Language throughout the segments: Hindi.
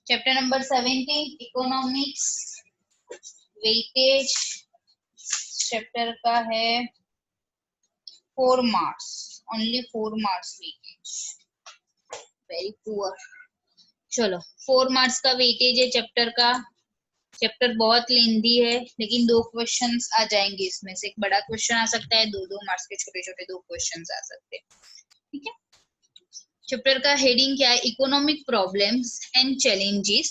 Chapter number 17 economics weightage chapter का है 4 marks, only 4 marks weightage, very poor. चलो 4 मार्क्स का वेटेज है चैप्टर का। चैप्टर बहुत लेंदी है, लेकिन 2 क्वेश्चंस आ जाएंगे इसमें से। एक बड़ा क्वेश्चन आ सकता है, 2-2 मार्क्स के छोटे छोटे 2 क्वेश्चंस आ सकते हैं। ठीक है, चैप्टर का हेडिंग क्या है? Economic problems and challenges.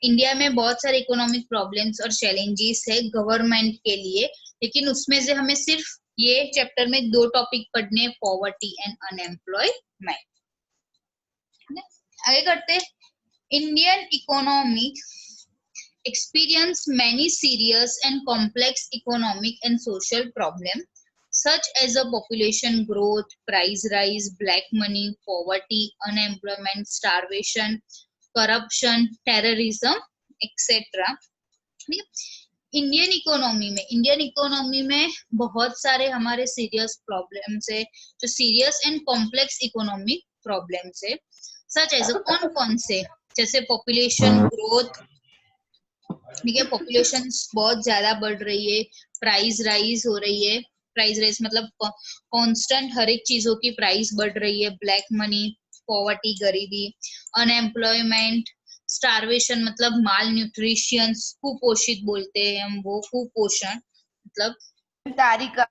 India में बहुत सारे इकोनॉमिक प्रॉब्लम्स और चैलेंजेस है गवर्नमेंट के लिए, लेकिन उसमें से हमें सिर्फ ये चैप्टर में 2 टॉपिक पढ़ने, पॉवर्टी एंड अनएम्प्लॉयमेंट। आगे करते, Indian economy experience many serious and complex economic and social problems such as a population growth, price rise, black money, poverty, unemployment, starvation, corruption, terrorism, etc. Indian economy में बहुत सारे हमारे सीरियस प्रॉब्लम्स है, जो serious and complex economic problems है। सच एज कौन कौन से? जैसे पॉपुलेशन ग्रोथ, ठीक है, पॉपुलेशन बहुत ज्यादा बढ़ रही है, प्राइस राइज हो रही है, प्राइस राइज मतलब कांस्टेंट हर एक चीजों की प्राइस बढ़ रही है, ब्लैक मनी, पॉवर्टी गरीबी, अनएम्प्लॉयमेंट, स्टारवेशन मतलब माल न्यूट्रिशन, कुपोषित बोलते हैं हम, वो कुपोषण मतलब तारिका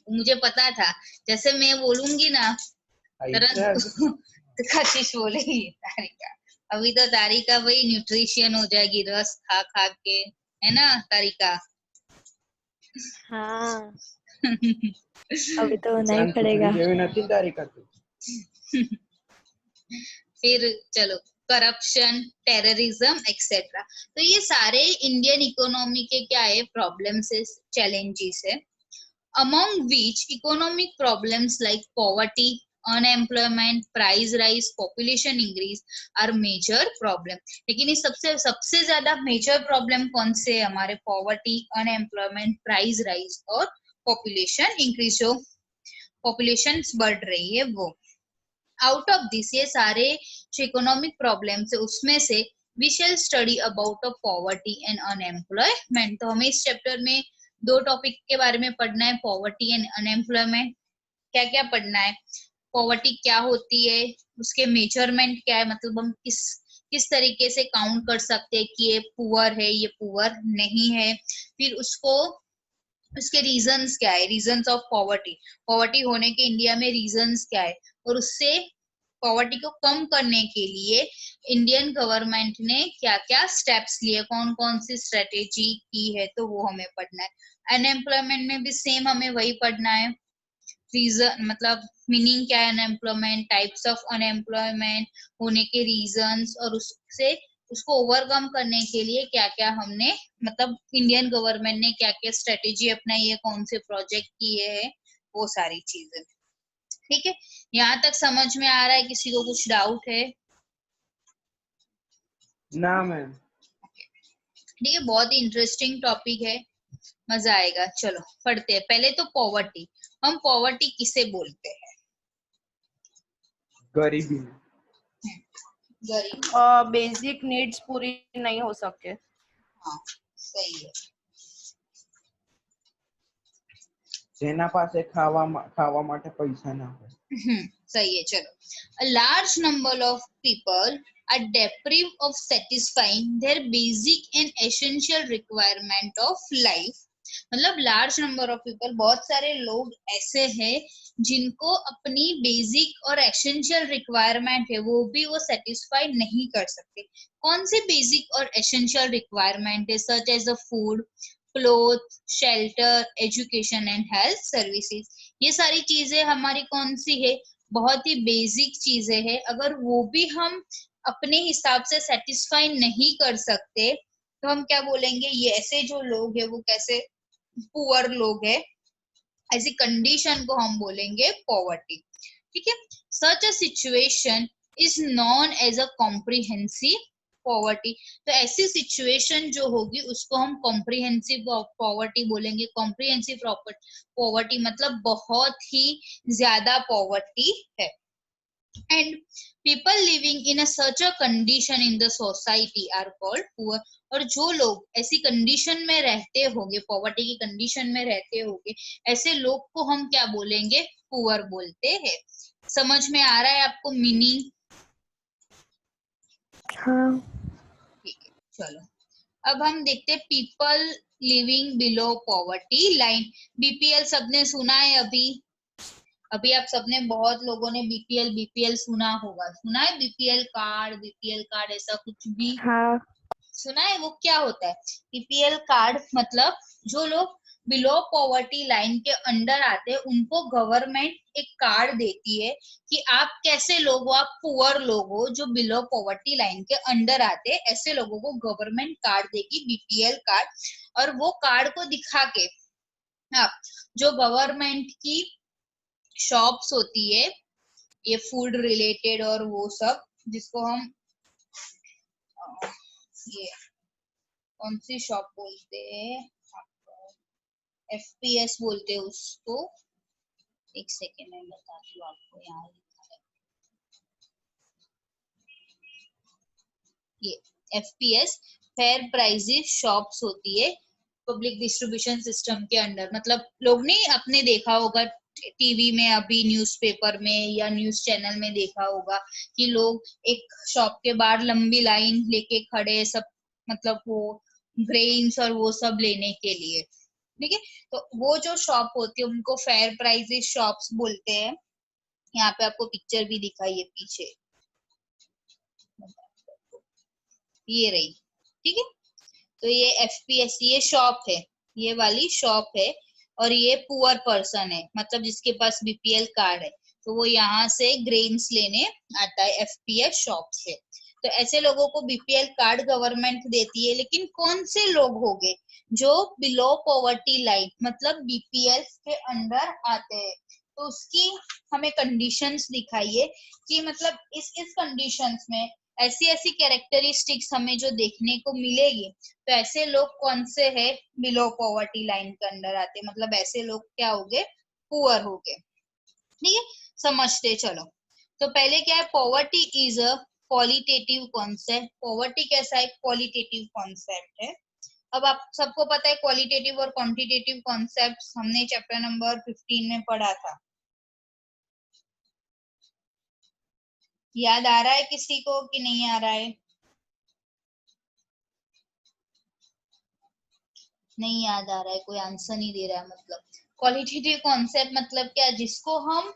मुझे पता था, जैसे मैं बोलूंगी ना तुरंत कशिश बोलेगी तारिका। अभी तो तारिका भाई न्यूट्रिशन हो जाएगी रस खा खा के, है ना तारिका? हाँ अभी तो नहीं पड़ेगा। फिर चलो करप्शन, टेररिज्म एक्सेट्रा। तो ये सारे इंडियन इकोनॉमी के क्या है? प्रॉब्लम्स है, चैलेंजेस है। Among which economic problems like poverty, unemployment, price rise, population increase are major problem. लेकिन इस सबसे ज्यादा मेजर प्रॉब्लम कौन से है हमारे? पॉवर्टी, अनएम्प्लॉयमेंट, प्राइस राइज और पॉपुलेशन इंक्रीज, जो पॉपुलेशन बढ़ रही है वो। आउट ऑफ दिस, ये सारे जो इकोनॉमिक प्रॉब्लम्स है उसमें से we shall study about of poverty and unemployment. तो हमें इस चैप्टर में 2 टॉपिक के बारे में पढ़ना है, पॉवर्टी एंड अनएम्प्लॉयमेंट। क्या क्या पढ़ना है? पॉवर्टी क्या होती है, उसके मेजरमेंट क्या है, मतलब हम किस तरीके से काउंट कर सकते हैं कि ये पुअर है, ये पुअर नहीं है। फिर उसके रीजंस क्या है, रीजंस ऑफ पॉवर्टी, पॉवर्टी होने के इंडिया में रीजंस क्या है, और उससे पॉवर्टी को कम करने के लिए इंडियन गवर्नमेंट ने क्या क्या स्टेप्स लिए, कौन कौन सी स्ट्रेटेजी की है, तो वो हमें पढ़ना है। अनएम्प्लॉयमेंट में भी सेम हमें वही पढ़ना है, रीजन मतलब मीनिंग क्या है अनएम्प्लॉयमेंट, टाइप्स ऑफ अनएम्प्लॉयमेंट, होने के रीजंस, और उससे उसको ओवरकम करने के लिए क्या क्या हमने, मतलब इंडियन गवर्नमेंट ने क्या क्या स्ट्रेटेजी अपनाई है, कौन से प्रोजेक्ट किए हैं, वो सारी चीजें। ठीक है, यहाँ तक समझ में आ रहा है? किसी को कुछ डाउट है? ना मैम। ठीक है, बहुत ही इंटरेस्टिंग टॉपिक है, मजा आएगा। चलो पढ़ते हैं। पहले तो पॉवर्टी, हम पॉवर्टी किसे बोलते हैं? गरीबी। गरीब, बेसिक नीड्स पूरी नहीं हो सके। हाँ सही है। જેના પાસે ખાવા માટે પૈસા ના હોય। सही है। चलो, a large number of people are deprived of satisfying their basic and essential requirement of life। मतलब लार्ज नंबर ऑफ पीपल, बहुत सारे लोग ऐसे हैं जिनको अपनी बेसिक और एसेंशियल रिक्वायरमेंट है वो भी वो सेटिस्फाई नहीं कर सकते। कौन सी बेसिक और एसेंशियल रिक्वायरमेंट है? Such as a food, cloth, shelter, education and health services. ये सारी चीजें हमारी कौन सी है? बहुत ही बेसिक चीजें हैं। अगर वो भी हम अपने हिसाब से सेटिस्फाई नहीं कर सकते तो हम क्या बोलेंगे? ये ऐसे जो लोग है वो कैसे पुअर लोग है, ऐसी कंडीशन को हम बोलेंगे पॉवर्टी। ठीक है, such a situation is known as a comprehensive poverty. तो ऐसी सिचुएशन जो होगी उसको हम कॉम्प्रिहेंसिव पॉवर्टी बोलेंगे। कॉम्प्रिहेंसिव पॉवर्टी मतलब बहुत ही ज्यादा पॉवर्टी है। and people living in a such a condition in the society are called poor. और जो लोग ऐसी कंडीशन में रहते होंगे, पॉवर्टी की कंडीशन में रहते होंगे, ऐसे लोग को हम क्या बोलेंगे? पुअर बोलते हैं। समझ में आ रहा है आपको मीनिंग? हाँ। ठीक है, चलो अब हम देखते हैं people living below poverty line. BPL सबने सुना है? अभी आप सबने, बहुत लोगों ने बीपीएल सुना होगा। सुना है बीपीएल कार्ड ऐसा कुछ भी? हाँ। सुना है? वो क्या होता है बीपीएल कार्ड? मतलब जो लोग बिलो पॉवर्टी लाइन के अंडर आते हैं उनको गवर्नमेंट एक कार्ड देती है कि आप कैसे लोग हो, आप पुअर लोग हो जो बिलो पॉवर्टी लाइन के अंडर आते हैं, ऐसे लोगों को गवर्नमेंट कार्ड देगी, बीपीएल कार्ड। और वो कार्ड को दिखा के आप जो गवर्नमेंट की शॉप्स होती है, ये फूड रिलेटेड और वो सब, जिसको हम ये कौन सी शॉप बोलते हैं, एफपीएस बोलते हैं उसको। एक सेकेंड में बताती हूँ आपको, यहाँ लिखा है ये एफपीएस, फेयर प्राइजेस शॉप्स होती है पब्लिक डिस्ट्रीब्यूशन सिस्टम के अंडर। मतलब लोग नहीं अपने देखा होगा टीवी में, अभी न्यूज़पेपर में या न्यूज चैनल में देखा होगा कि लोग एक शॉप के बाहर लंबी लाइन लेके खड़े, सब मतलब वो ग्रेन्स और वो सब लेने के लिए, ठीक है। तो वो जो शॉप होती है उनको फेयर प्राइजेस शॉप्स बोलते हैं। यहाँ पे आपको पिक्चर भी दिखाई है पीछे, ये रही, ठीक है। तो ये एफपीएस, ये शॉप है, ये वाली शॉप है। और ये पुअर पर्सन है, मतलब जिसके पास बीपीएल कार्ड है, तो वो यहाँ से ग्रेन्स लेने आता है एफपीएस शॉप से। तो ऐसे लोगों को बीपीएल कार्ड गवर्नमेंट देती है। लेकिन कौन से लोग होंगे जो बिलो पॉवर्टी लाइन मतलब बीपीएल के अंडर आते हैं? तो उसकी हमें कंडीशंस दिखाइए कि मतलब इस कंडीशंस में ऐसी ऐसी कैरेक्टरिस्टिक्स हमें जो देखने को मिलेगी। तो ऐसे लोग कौन से हैं बिलो पॉवर्टी लाइन के अंडर आते, मतलब ऐसे लोग क्या हो गए? पुअर हो गए, ठीक है। समझते चलो। तो पहले क्या है, poverty is a qualitative concept. Poverty कैसा है? क्वालिटेटिव कॉन्सेप्ट है। अब आप सबको पता है क्वालिटेटिव और क्वांटिटेटिव कॉन्सेप्ट हमने चैप्टर नंबर 15 में पढ़ा था। याद आ रहा है किसी को कि नहीं आ रहा है? नहीं याद आ रहा है, कोई आंसर नहीं दे रहा है। मतलब क्वालिटेटिव कॉन्सेप्ट मतलब क्या? जिसको हम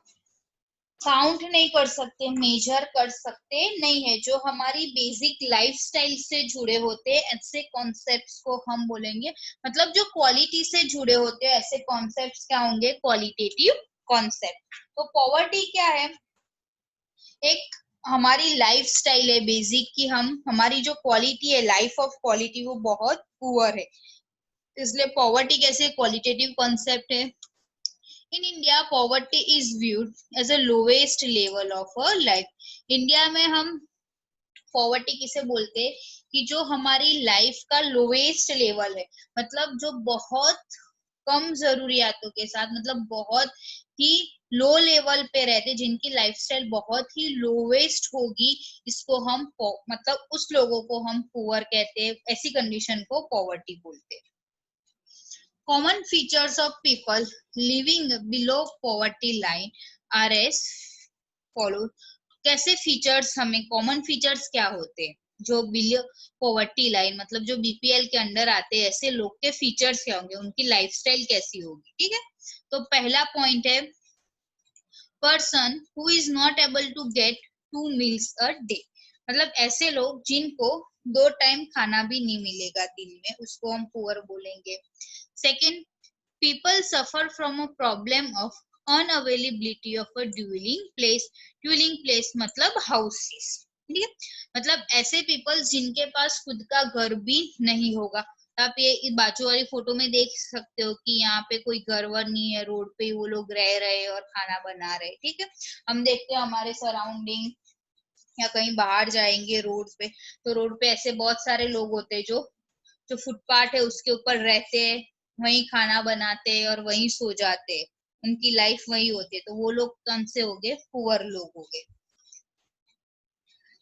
काउंट नहीं कर सकते, मेजर कर सकते नहीं है, जो हमारी बेसिक लाइफस्टाइल से जुड़े होते हैं, ऐसे कॉन्सेप्ट्स को हम बोलेंगे। मतलब जो क्वालिटी से जुड़े होते हैं ऐसे कॉन्सेप्ट्स क्या होंगे? Qualitative concept. तो पॉवर्टी क्या है? एक हमारी लाइफस्टाइल है बेसिक की, हमारी जो क्वालिटी है लाइफ ऑफ क्वालिटी वो बहुत पुअर है, इसलिए पॉवर्टी कैसे क्वालिटेटिव कॉन्सेप्ट है। In India poverty is viewed as a lowest level of a life. India में हम पॉवर्टी किसे बोलते हैं कि जो हमारी लाइफ का लोवेस्ट लेवल है, मतलब जो बहुत कम जरूरियातों के साथ, मतलब बहुत ही लो लेवल पे रहते, जिनकी लाइफस्टाइल बहुत ही लोवेस्ट होगी, इसको हम मतलब उस लोगों को हम पुअर कहते हैं। ऐसी कंडीशन को पॉवर्टी बोलते हैं। Common features of people living below poverty line are as follows. कैसे फीचर्स, हमें कॉमन फीचर्स क्या होते हैं जो बिलो पॉवर्टी लाइन मतलब जो बीपीएल के अंडर आते हैं, ऐसे लोग के फीचर्स क्या होंगे, उनकी लाइफस्टाइल कैसी होगी, ठीक है। तो पहला पॉइंट है person who is not able to get 2 meals a day। मतलब ऐसे लोग जिनको 2 टाइम खाना भी नहीं मिलेगा दिन में, उसको हम पुअर बोलेंगे। Second, people suffer from a problem of unavailability of a dwelling place। dwelling place मतलब houses, ठीक है। मतलब ऐसे पीपल जिनके पास खुद का घर भी नहीं होगा। आप ये बाजू वाली फोटो में देख सकते हो कि यहाँ पे कोई घर वर नहीं है, रोड पे वो लोग रह रहे और खाना बना रहे, ठीक है। हम देखते हैं हमारे सराउंडिंग या कहीं बाहर जाएंगे रोड पे, तो रोड पे ऐसे बहुत सारे लोग होते हैं जो जो फुटपाथ है उसके ऊपर रहते हैं, वहीं खाना बनाते हैं और वहीं सो जाते हैं, उनकी लाइफ वही होती है। तो वो लोग कौन से हो गए? पुअर लोग हो गए।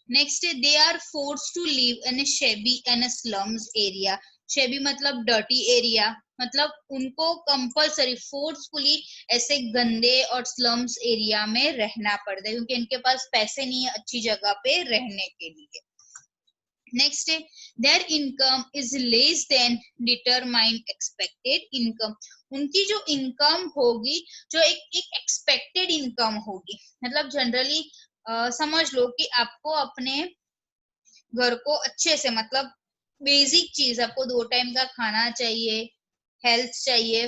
नेक्स्ट है they are force to live in shabby and slums area. Shabby मतलब डर्टी एरिया, मतलब उनको कंपल्सरी फोर्सफुली ऐसे गंदे और स्लम्स एरिया में रहना पड़ता है क्योंकि इनके पास पैसे नहीं है अच्छी जगह पे रहने के लिए। नेक्स्ट है there income is less than determined expected income. उनकी जो इनकम होगी जो एक एक्सपेक्टेड इनकम होगी, मतलब जनरली समझ लो कि आपको अपने घर को अच्छे से, मतलब बेसिक चीज, आपको 2 टाइम का खाना चाहिए, हेल्थ चाहिए,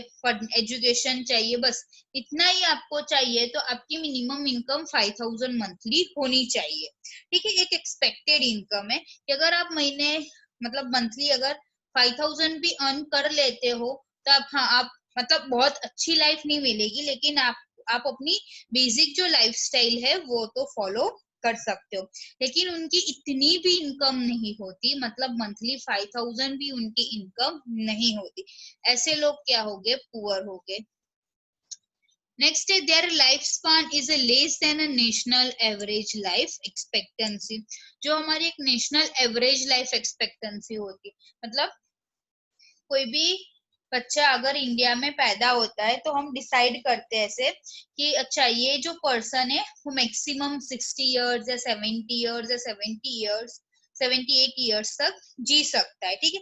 एजुकेशन चाहिए, बस इतना ही आपको चाहिए, तो आपकी मिनिमम इनकम 5000 मंथली होनी चाहिए। ठीक है, एक एक्सपेक्टेड इनकम है कि अगर आप महीने मतलब मंथली अगर 5000 भी अर्न कर लेते हो तो आप मतलब बहुत अच्छी लाइफ नहीं मिलेगी, लेकिन आप अपनी बेसिक जो लाइफस्टाइल है वो तो फॉलो कर सकते हो। लेकिन उनकी इतनी भी इनकम नहीं होती, मतलब मंथली 5000 भी उनकी इनकम नहीं होती। ऐसे लोग क्या हो गए, पुअर हो गए। नेक्स्ट है their life span is less than a national average life expectancy. जो हमारी एक नेशनल एवरेज लाइफ एक्सपेक्टेंसी होती, मतलब कोई भी बच्चा अगर इंडिया में पैदा होता है तो हम डिसाइड करते हैं ऐसे कि अच्छा ये जो पर्सन है वो मैक्सिमम 60 इयर्स या 70 इयर्स या 70 इयर्स 78 इयर्स तक जी सकता है। ठीक है,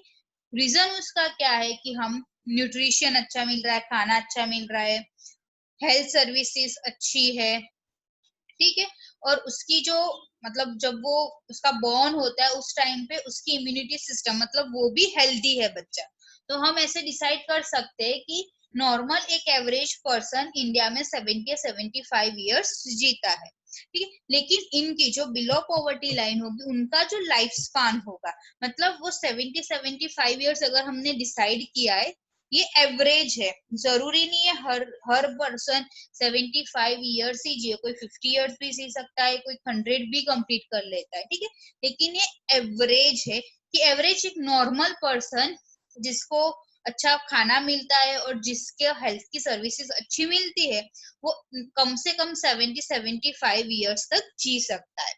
रीजन उसका क्या है कि हम न्यूट्रिशन अच्छा मिल रहा है, खाना अच्छा मिल रहा है, हेल्थ सर्विसेज अच्छी है। ठीक है, और उसकी जो मतलब जब वो उसका बॉर्न होता है उस टाइम पे उसकी इम्यूनिटी सिस्टम मतलब वो भी हेल्दी है बच्चा। तो हम ऐसे डिसाइड कर सकते हैं कि नॉर्मल एक एवरेज पर्सन इंडिया में 70 या 75 इयर्स जीता है। ठीक है, लेकिन इनकी जो बिलो पॉवर्टी लाइन होगी उनका जो लाइफ स्पान होगा, मतलब वो 70-75 इयर्स अगर हमने डिसाइड किया है, ये एवरेज है, जरूरी नहीं है हर पर्सन 75 इयर्स ही जिए, कोई 50 इयर्स भी जी सकता है, कोई 100 भी कंप्लीट कर लेता है। ठीक है, लेकिन ये एवरेज है कि एवरेज एक नॉर्मल पर्सन जिसको अच्छा खाना मिलता है और जिसके हेल्थ की सर्विसेज अच्छी मिलती है वो कम से कम 70-75 इयर्स तक जी सकता है।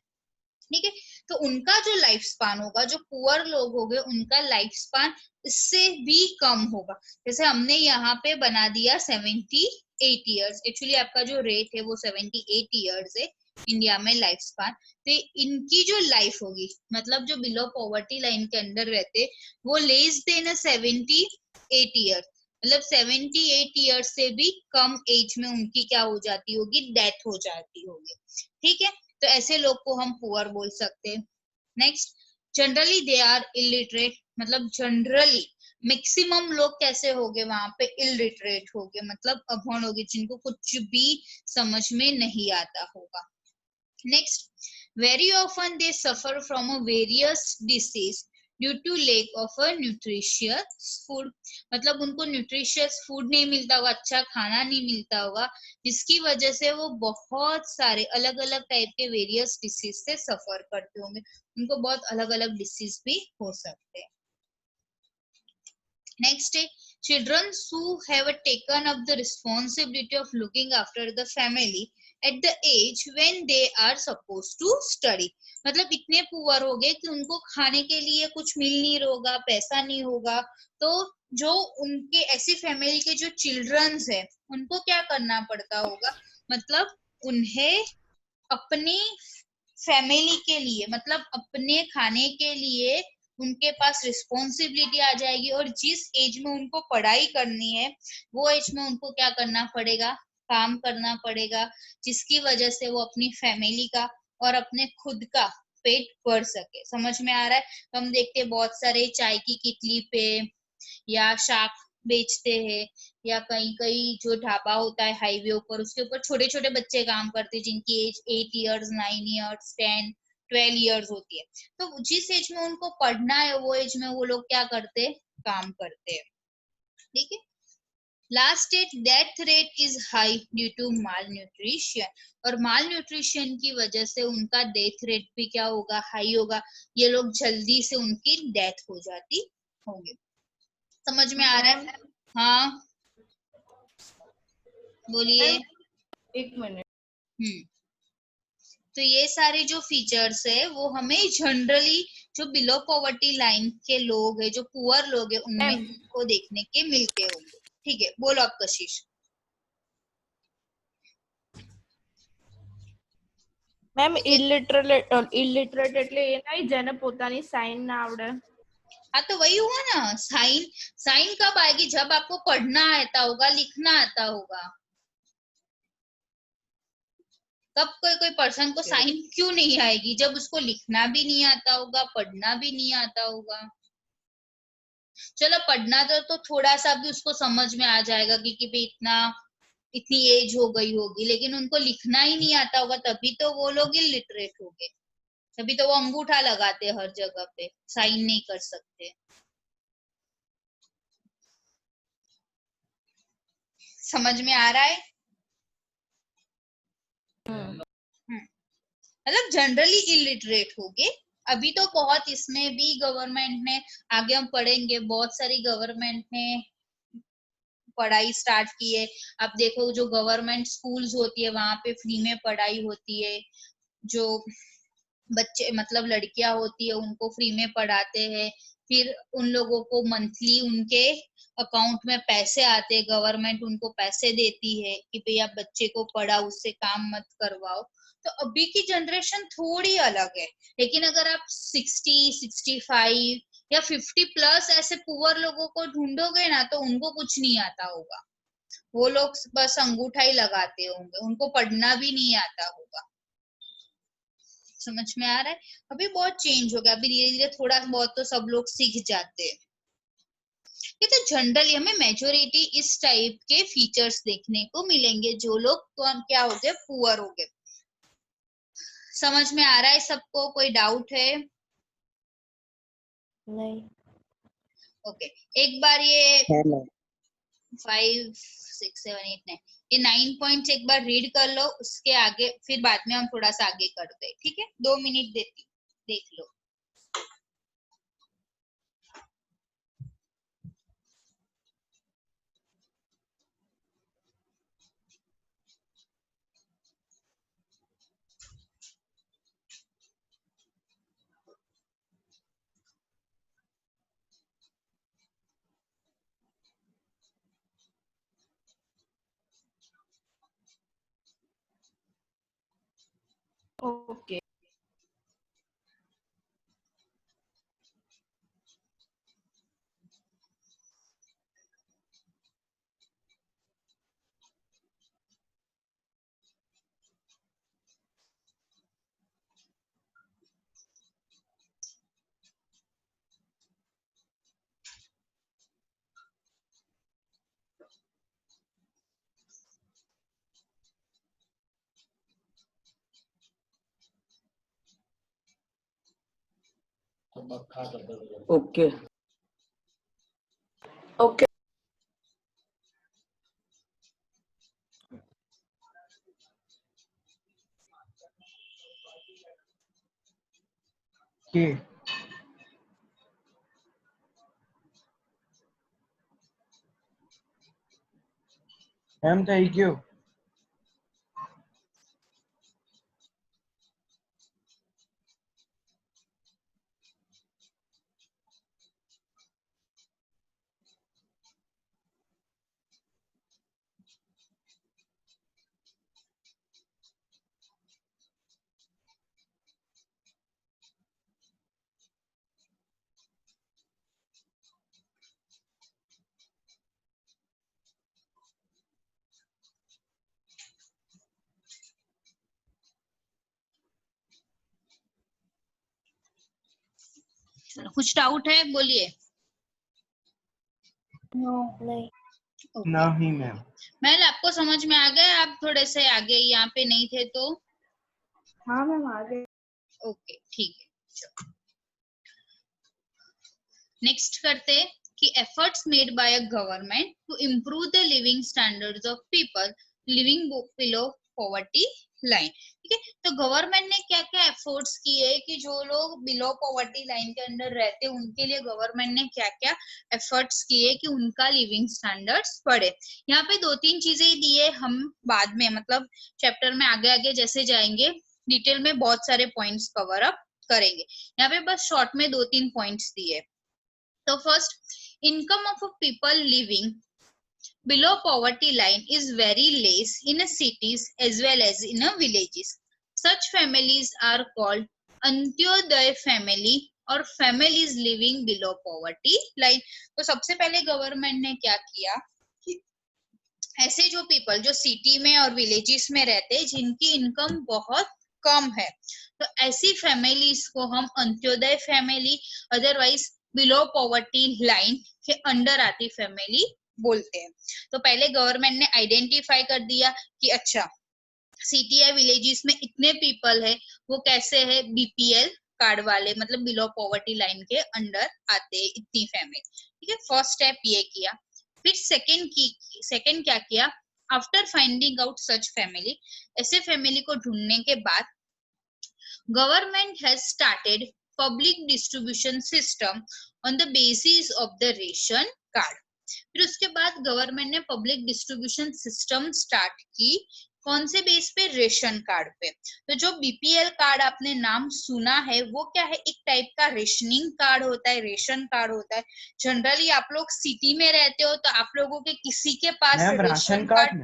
ठीक है, तो उनका जो लाइफ स्पान होगा, जो पुअर लोग होंगे उनका लाइफ स्पान इससे भी कम होगा। जैसे हमने यहाँ पे बना दिया 78 इयर्स, एक्चुअली आपका जो रेट है वो 78 इयर्स है इंडिया में लाइफ स्पान। तो इनकी जो लाइफ होगी, मतलब जो बिलो पॉवर्टी लाइन के अंदर रहते वो लेस देन 78 ईयर्स, मतलब 78 ईयर्स से भी कम एज में उनकी क्या हो जाती होगी, डेथ हो जाती होगी। ठीक है, तो ऐसे लोग को हम पुअर बोल सकते हैं। Next, generally they are illiterate, मतलब जनरली मैक्सिमम लोग कैसे होंगे वहां पे, इलिटरेट होंगे, मतलब अभण होंगे, जिनको कुछ भी समझ में नहीं आता होगा। Next, very often they suffer from a various disease due to lack of a nutritious food, मतलब उनको न्यूट्रिशियस फूड नहीं मिलता होगा, अच्छा खाना नहीं मिलता होगा, जिसकी वजह से वो बहुत सारे अलग अलग टाइप के वेरियस डिसीज से सफर करते होंगे, उनको बहुत अलग अलग डिसीज भी हो सकते हैं। नेक्स्ट है children who have taken up the responsibility of looking after the family at the age when they are supposed to study, मतलब इतने पुअर हो गए कि उनको खाने के लिए कुछ मिल नहीं होगा, पैसा नहीं होगा, तो जो उनके ऐसी फैमिली के जो चिल्ड्रंस है उनको क्या करना पड़ता होगा, मतलब उन्हें अपनी फैमिली के लिए, मतलब अपने खाने के लिए उनके पास रिस्पॉन्सिबिलिटी आ जाएगी, और जिस एज में उनको पढ़ाई करनी है वो एज में उनको क्या करना पड़ेगा, काम करना पड़ेगा, जिसकी वजह से वो अपनी फैमिली का और अपने खुद का पेट भर सके। समझ में आ रहा है? तो हम देखते हैं बहुत सारे चाय की कितली पे या शाक बेचते हैं, या कहीं कहीं जो ढाबा होता है हाईवे ऊपर उसके ऊपर छोटे छोटे बच्चे काम करते हैं जिनकी एज 8 इयर्स 9 इयर्स 10 12 इयर्स होती है। तो जिस एज में उनको पढ़ना है वो एज में वो लोग क्या करते हैं, काम करते हैं। ठीक है, last eight death rate is high due to malnutrition, और माल न्यूट्रिशन की वजह से उनका डेथ रेट भी क्या होगा, हाई होगा, ये लोग जल्दी से उनकी डेथ हो जाती होगी। समझ में आ रहा है? हाँ बोलिए। एक मिनट। तो ये सारे जो फीचर्स है वो हमें जनरली जो बिलो पॉवर्टी लाइन के लोग है, जो पुअर लोग है, उनमें को देखने के मिलते होंगे। ठीक है, बोलो आप कशिश। મેમ ઇલિટરેટ એટલે એ નહીં જેને પોતાની સાઇન ના આવડે। हाँ, तो वही हुआ ना, साइन। साइन कब आएगी? जब आपको पढ़ना आता होगा, लिखना आता होगा। तब कोई पर्सन को साइन क्यों नहीं आएगी? जब उसको लिखना भी नहीं आता होगा, पढ़ना भी नहीं आता होगा। चलो पढ़ना तो थोड़ा सा भी उसको समझ में आ जाएगा कि भाई इतनी एज हो गई होगी, लेकिन उनको लिखना ही नहीं आता होगा, तभी तो वो लोग इलिटरेट हो गए। तभी तो वो अंगूठा लगाते हर जगह पे, साइन नहीं कर सकते। समझ में आ रहा है? मतलब जनरली इलिटरेट हो गए। अभी तो बहुत इसमें भी गवर्नमेंट ने, आगे हम पढ़ेंगे, बहुत सारी गवर्नमेंट ने पढ़ाई स्टार्ट की है। आप देखो जो गवर्नमेंट स्कूल्स होती है वहां पे फ्री में पढ़ाई होती है। जो बच्चे मतलब लड़कियां होती है उनको फ्री में पढ़ाते हैं। फिर उन लोगों को मंथली उनके अकाउंट में पैसे आते हैं, गवर्नमेंट उनको पैसे देती है कि भाई आप बच्चे को पढ़ाओ, उससे काम मत करवाओ। तो अभी की जनरेशन थोड़ी अलग है। लेकिन अगर आप 60, 65 या 50 प्लस ऐसे पुअर लोगों को ढूंढोगे ना, तो उनको कुछ नहीं आता होगा। वो लोग बस अंगूठा ही लगाते होंगे, उनको पढ़ना भी नहीं आता होगा। समझ में आ रहा है? अभी बहुत चेंज हो गया। अभी धीरे धीरे थोड़ा बहुत तो सब लोग सीख जाते हैं। ये तो जनरली हमें मेजोरिटी इस टाइप के फीचर्स देखने को मिलेंगे, जो लोग क्या हो गए, पुअर हो गए। समझ में आ रहा है सबको? कोई डाउट है? नहीं। ओके, एक बार ये है ना। 5, 6, 7, 8, 9 ये 9 पॉइंट्स एक बार रीड कर लो, उसके आगे फिर बाद में हम थोड़ा सा आगे करते हैं। ठीक है, 2 मिनट देती हूँ, देख लो। ઓકે। ओके ओके के એમ થઈ ગયું। चलो, कुछ डाउट है? बोलिए। नहीं। ओके, नहीं मैम। मैल आपको समझ में आ गया? आप थोड़े से आगे यहाँ पे नहीं थे तो? हाँ मैम आ गए। ओके, ठीक है। नेक्स्ट करते हैं कि efforts made by a government to improve the living standards of people living below poverty line. ठीक है, तो गवर्नमेंट ने क्या क्या एफर्ट्स किए कि जो लोग बिलो पॉवर्टी लाइन के अंदर रहते हैं उनके लिए गवर्नमेंट ने क्या क्या एफर्ट्स किए कि उनका लिविंग स्टैंडर्ड्स बढ़े। यहाँ पे 2-3 चीजें दी है, हम बाद में मतलब चैप्टर में आगे आगे जैसे जाएंगे डिटेल में बहुत सारे पॉइंट्स कवर अप करेंगे। यहाँ पे बस शॉर्ट में 2-3 पॉइंट्स दिए। तो first, income of a people living below poverty line is very less in cities as well as in villages. Such families are called Antyodaya family और families living below poverty line. तो सबसे पहले गवर्नमेंट ने क्या किया कि ऐसे जो पीपल जो सिटी में और विलेजेस में रहते हैं जिनकी इनकम बहुत कम है, तो ऐसी फैमिलीज को हम Antyodaya family, otherwise below poverty line के अंडर आती फैमिली बोलते हैं। तो पहले गवर्नमेंट ने आइडेंटिफाई कर दिया कि अच्छा सिटी या विलेजेस में इतने पीपल है, वो कैसे है, बीपीएल कार्ड वाले, मतलब बिलो पॉवर्टी लाइन के अंडर आते हैं इतनी फैमिली। ठीक है, फर्स्ट स्टेप ये किया। फिर सेकंड क्या किया, after finding out such family, ऐसे फैमिली को ढूंढने के बाद government has started public distribution system on the basis of the ration card. फिर उसके बाद गवर्नमेंट ने पब्लिक डिस्ट्रीब्यूशन सिस्टम स्टार्ट की, कौन से बेस पे, रेशन कार्ड पे। तो जो बीपीएल कार्ड आपने नाम सुना है वो क्या है, एक टाइप का रेशनिंग कार्ड होता है, रेशन कार्ड होता है। जनरली आप लोग सिटी में रहते हो तो आप लोगों के किसी के पास रेशन कार्ड,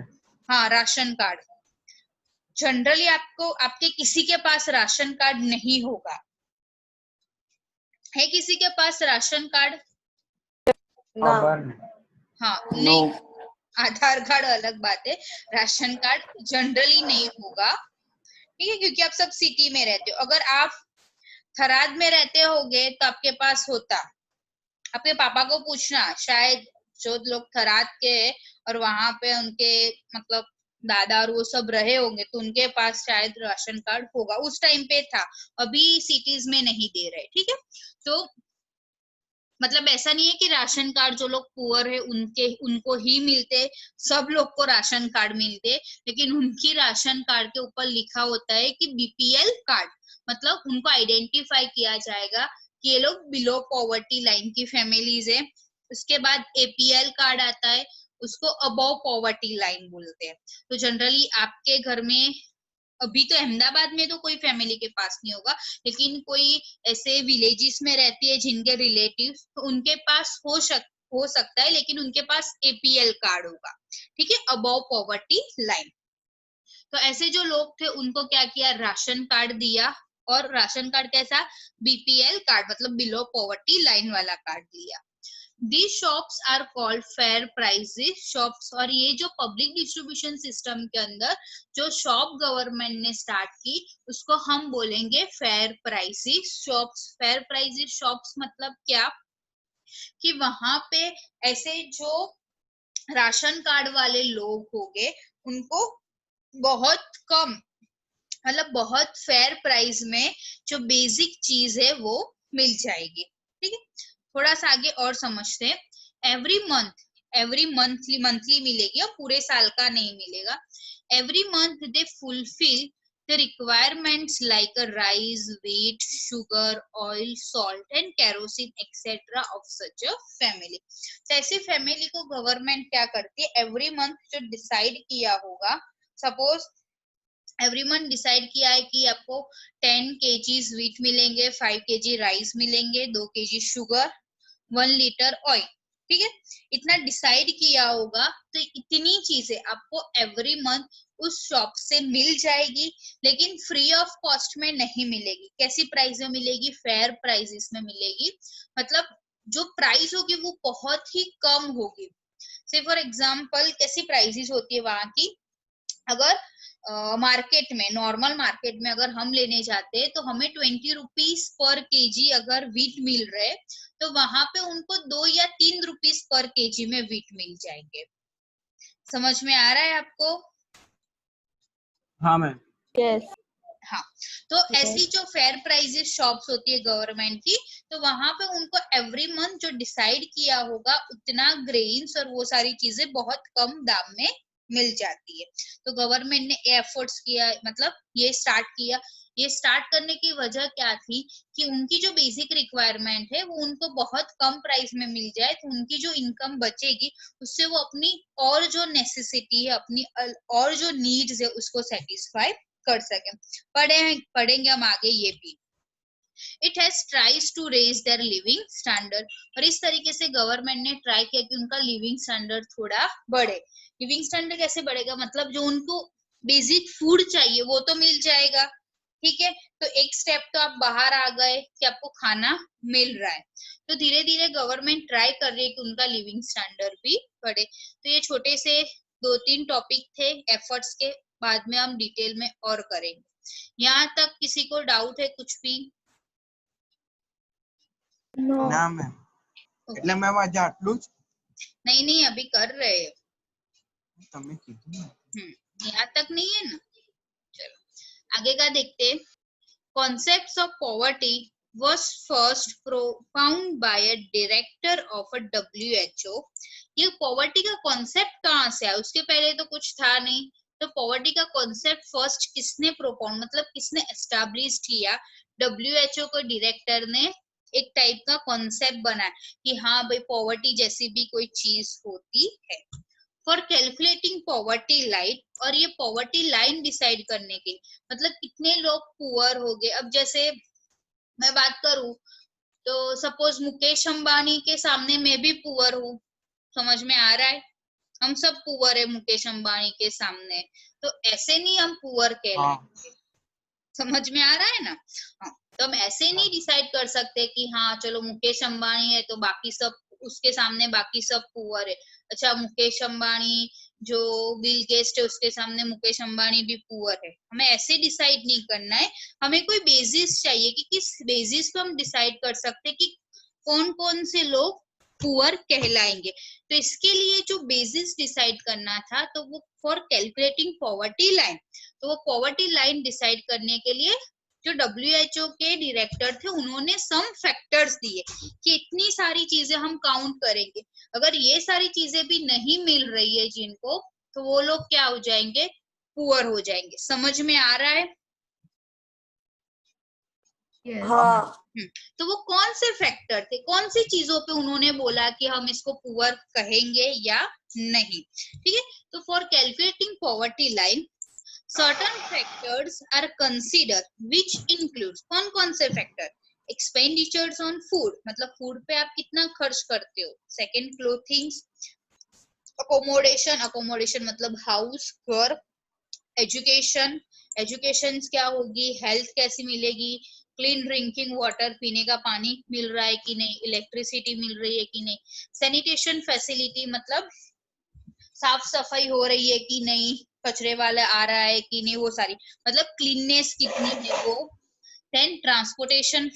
हाँ राशन कार्ड, जनरली आपको आपके किसी के पास राशन कार्ड नहीं होगा। है किसी के पास राशन कार्ड? हाँ नहीं, आधार कार्ड अलग बात है, राशन कार्ड जनरली नहीं होगा। ठीक है, क्योंकि आप सब सिटी में रहते हो। अगर आप थराद में रहते होगे तो आपके पास होता, आपके पापा को पूछना, शायद जो लोग थराद के और वहां पे उनके मतलब दादा और वो सब रहे होंगे तो उनके पास शायद राशन कार्ड होगा, उस टाइम पे था, अभी सिटीज में नहीं दे रहे। ठीक है, तो मतलब ऐसा नहीं है कि राशन कार्ड जो लोग पुअर है उनको ही मिलते, सब लोग को राशन कार्ड मिलते, लेकिन उनकी राशन कार्ड के ऊपर लिखा होता है कि बीपीएल कार्ड, मतलब उनको आइडेंटिफाई किया जाएगा कि ये लोग बिलो पॉवर्टी लाइन की फैमिलीज है। उसके बाद एपीएल कार्ड आता है, उसको अबव पॉवर्टी लाइन बोलते हैं। तो जनरली आपके घर में, अभी तो अहमदाबाद में तो कोई फैमिली के पास नहीं होगा, लेकिन कोई ऐसे विलेजेस में रहती है जिनके रिलेटिव्स, तो उनके पास हो सकता है, लेकिन उनके पास एपीएल कार्ड होगा। ठीक है, अबव पॉवर्टी लाइन। तो ऐसे जो लोग थे उनको क्या किया, राशन कार्ड दिया, और राशन कार्ड कैसा, बीपीएल कार्ड, मतलब बिलो पॉवर्टी लाइन वाला कार्ड दिया। These shops are called fair prices shops। और ये जो पब्लिक डिस्ट्रीब्यूशन सिस्टम के अंदर जो शॉप गवर्नमेंट ने स्टार्ट की उसको हम बोलेंगे fair prices shops. Fair prices shops मतलब क्या, कि वहां पे ऐसे जो राशन कार्ड वाले लोग होंगे उनको बहुत कम, मतलब बहुत फेयर प्राइस में जो बेसिक चीज है वो मिल जाएगी। ठीक है, थोड़ा सा आगे और समझते हैं। एवरी मंथली मिलेगी, और पूरे साल का नहीं मिलेगा। Every month they fulfil the requirements like rice, wheat, sugar, oil, salt and kerosene etcetera of such a family. तो ऐसी फैमिली को गवर्नमेंट क्या करती है, एवरी मंथ जो डिसाइड किया होगा, सपोज एवरी मंथ डिसाइड किया है कि आपको 10 kgs व्हीट मिलेंगे, 5 kg राइस मिलेंगे, 2 kg शुगर, 1 लीटर ऑयल। ठीक है, इतना डिसाइड किया होगा, तो इतनी चीजें आपको एवरी मंथ उस शॉप से मिल जाएगी, लेकिन फ्री ऑफ कॉस्ट में नहीं मिलेगी। कैसी प्राइस में मिलेगी, फेयर प्राइसेस में मिलेगी, मतलब जो प्राइस होगी वो बहुत ही कम होगी। से फॉर एग्जाम्पल कैसी प्राइसेस होती है वहां की, अगर मार्केट में, नॉर्मल मार्केट में अगर हम लेने जाते हैं तो हमें 20 रुपीज पर केजी अगर व्हीट मिल रहे, तो वहां पे उनको 2 या 3 रुपीज पर केजी में व्हीट मिल जाएंगे। समझ में आ रहा है आपको? हाँ मैम। यस। हाँ, तो ऐसी जो फेयर प्राइसेस शॉप्स होती है गवर्नमेंट की, तो वहां पे उनको एवरी मंथ जो डिसाइड किया होगा उतना ग्रेन्स और वो सारी चीजें बहुत कम दाम में मिल जाती है। तो गवर्नमेंट ने एफर्ट्स किया, मतलब ये स्टार्ट किया। ये स्टार्ट करने की वजह क्या थी, कि उनकी जो बेसिक रिक्वायरमेंट है वो उनको बहुत कम प्राइस में मिल जाए, तो उनकी जो इनकम बचेगी उससे वो अपनी और जो नेसेसिटी है, अपनी और जो नीड्स है उसको सेटिस्फाई कर सके। पढ़ेंगे हम आगे ये भी। It has tries to raise their living standard, और इस तरीके से गवर्नमेंट ने ट्राई किया कि उनका लिविंग स्टैंडर्ड थोड़ा बढ़े। लिविंग स्टैंडर्ड कैसे बढ़ेगा, मतलब जो उनको बेसिक फूड चाहिए वो तो मिल जाएगा, ठीक है। तो एक स्टेप तो आप बाहर आ गए कि आपको खाना मिल रहा है, तो धीरे धीरे गवर्नमेंट ट्राई कर रही है कि उनका लिविंग स्टैंडर्ड भी बढ़े। तो ये छोटे से 2-3 टॉपिक थे एफर्ट्स के, बाद में हम डिटेल में और करेंगे। यहाँ तक किसी को डाउट है कुछ भी? नो ના મેમ, એટલે મેમ આજે આટલું જ नहीं नहीं, अभी कर रहे हैं। તમે કીધું ને। यहाँ तक नहीं है ना, चलो आगे का देखते हैं। Concepts of poverty was first propounded by a director of a WHO। ये पॉवर्टी का कॉन्सेप्ट कहाँ से आया, उसके पहले तो कुछ था नहीं। तो पॉवर्टी का कॉन्सेप्ट फर्स्ट किसने प्रोपाउंड, मतलब किसने एस्टैब्लिश किया, WHO को डायरेक्टर ने एक टाइप का कॉन्सेप्ट बनाया कि हाँ भाई पॉवर्टी जैसी भी कोई चीज होती है। फॉर कैलकुलेटिंग पॉवर्टी लाइन, और ये पॉवर्टी लाइन डिसाइड करने के, मतलब कितने लोग पुअर हो गए। अब जैसे मैं बात करूं तो सपोज मुकेश अंबानी के सामने मैं भी पुअर हूँ, समझ में आ रहा है, हम सब पुअर है मुकेश अंबानी के सामने, तो ऐसे नहीं हम पुअर कहलाएंगे। समझ में आ रहा है ना। हाँ, तो हम ऐसे नहीं डिसाइड कर सकते कि हाँ चलो मुकेश अंबानी है तो बाकी सब उसके सामने बाकी सब पुअर है। अच्छा मुकेश अंबानी जो बिल गेट्स है उसके सामने मुकेश अंबानी भी पुअर है, हमें ऐसे डिसाइड नहीं करना है। हमें कोई बेसिस चाहिए कि किस बेसिस पे हम डिसाइड कर सकते कि कौन कौन से लोग पुअर कहलाएंगे। तो इसके लिए जो बेसिस डिसाइड करना था तो वो फॉर कैलकुलेटिंग पॉवर्टी लाइन, तो वो पॉवर्टी लाइन डिसाइड करने के लिए जो WHO के डायरेक्टर थे उन्होंने सम फैक्टर्स दिए कि इतनी सारी चीजें हम काउंट करेंगे, अगर ये सारी चीजें भी नहीं मिल रही है जिनको, तो वो लोग क्या हो जाएंगे, पुअर हो जाएंगे। समझ में आ रहा है? हाँ तो वो कौन से फैक्टर थे, कौन सी चीजों पे उन्होंने बोला कि हम इसको पुअर कहेंगे या नहीं, ठीक है। तो for calculating poverty line certain factors are considered which includes, कौन कौन से फैक्टर, expenditures on food, मतलब फूड पे आप कितना खर्च करते हो, सेकंड क्लोथिंग्स, अकोमोडेशन मतलब हाउस घर, एजुकेशन, एजुकेशन क्या होगी, हेल्थ कैसी मिलेगी, क्लीन ड्रिंकिंग वाटर पीने का पानी मिल रहा है कि नहीं, इलेक्ट्रिसिटी मिल रही है कि नहीं, सैनिटेशन फैसिलिटी मतलब साफ सफाई हो रही है कि नहीं, कचरे वाला आ रहा है कि नहीं, वो सारी मतलब क्लीननेस कितनी है वो। देन ट्रांसपोर्टेशन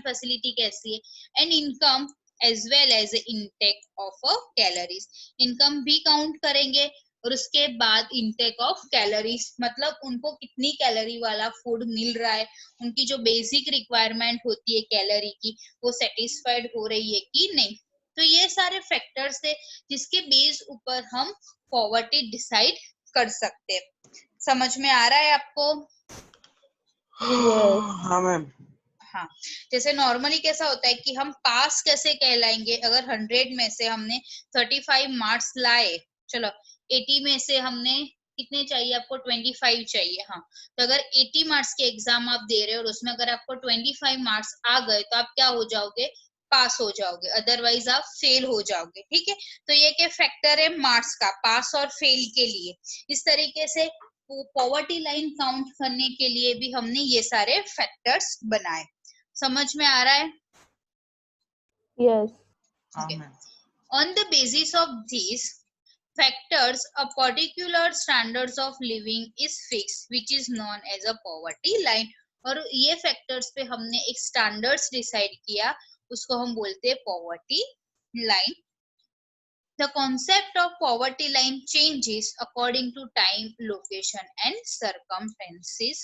फैसिलिटी कैसी है, and income as well as intake of calories, income भी काउंट करेंगे और उसके बाद इनटेक ऑफ कैलोरीज मतलब उनको कितनी कैलोरी वाला फूड मिल रहा है, उनकी जो बेसिक रिक्वायरमेंट होती है कैलोरी की वो सेटिस्फाइड हो रही है कि नहीं। तो ये सारे फैक्टर्स है जिसके बेस ऊपर हम पॉवर्टी डिसाइड कर सकते हैं। समझ में आ रहा है आपको? हाँ मैम। हाँ, जैसे नॉर्मली कैसा होता है कि हम पास कैसे कहलाएंगे, अगर 100 में से हमने 35 मार्क्स लाए, चलो 80 में से हमने कितने चाहिए आपको, 25 चाहिए। हाँ, तो अगर 80 मार्क्स के एग्जाम आप दे रहे हो और उसमें अगर आपको 25 मार्क्स आ गए तो आप क्या हो जाओगे, पास हो जाओगे, अदरवाइज आप फेल हो जाओगे, ठीक है। तो ये क्या फैक्टर है मार्क्स का, पास और फेल के लिए। इस तरीके से पॉवर्टी लाइन काउंट करने के लिए भी हमने ये सारे फैक्टर्स बनाए। समझ में आ रहा है? यस हाँ Okay. Ma'am. On the basis of these factors, a particular standards of living is fixed, which is known as a poverty line. और ये फैक्टर्स पे हमने एक स्टैंडर्ड्स डिसाइड किया, उसको हम बोलते हैं poverty line. The concept of poverty line changes according to time, location and circumstances.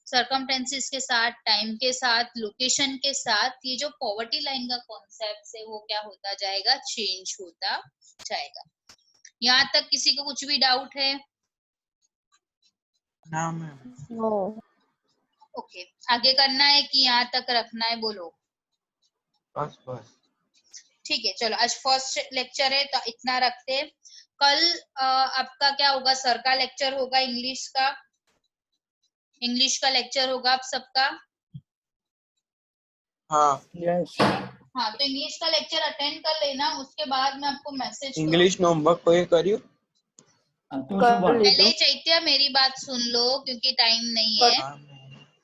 Circumstances के साथ, टाइम के साथ, लोकेशन के साथ ये जो पॉवर्टी लाइन का कॉन्सेप्ट है वो क्या होता जाएगा, चेंज होता जाएगा। यहाँ तक किसी को कुछ भी डाउट है? ना मैम। नो ओके, आगे करना है कि यहाँ तक रखना है, बोलो। बस बस ठीक है, चलो आज फर्स्ट लेक्चर है तो इतना रखते हैं। कल आपका क्या होगा, सर का लेक्चर होगा इंग्लिश का, इंग्लिश का लेक्चर होगा आप सबका। हाँ यस हाँ, तो इंग्लिश का लेक्चर अटेंड कर लेना, उसके बाद मैं आपको मैसेज इंग्लिश નો હોમવર્ક કોઈ કર્યું? तो कर शुभम ली पहले तो चैत्य मेरी बात सुन लो क्योंकि टाइम नहीं है। હા,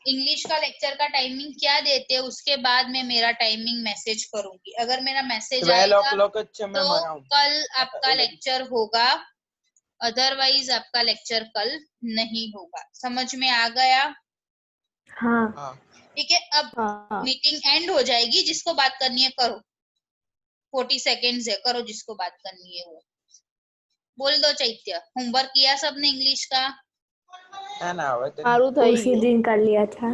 इंग्लिश का लेक्चर का टाइमिंग क्या देते हैं उसके बाद मैं मेरा टाइमिंग मैसेज करूंगी। अगर मेरा मैसेज 12 आएगा o'clock જ છે तो મેમ અરાઉન્ડ। कल आपका लेक्चर होगा, अदरवाइज आपका लेक्चर कल नहीं होगा। समझ में आ गया? हाँ હા ठीक है, अब हाँ मीटिंग एंड हो जाएगी, जिसको बात करनी है करो, 40 सेकेंड्स है, करो जिसको बात करनी है वो। बोल दो चैत्य, होमवर्क किया सबने इंग्लिश का? ના ના હવે તો मारू थई उसी गयो दिन कर लिया था।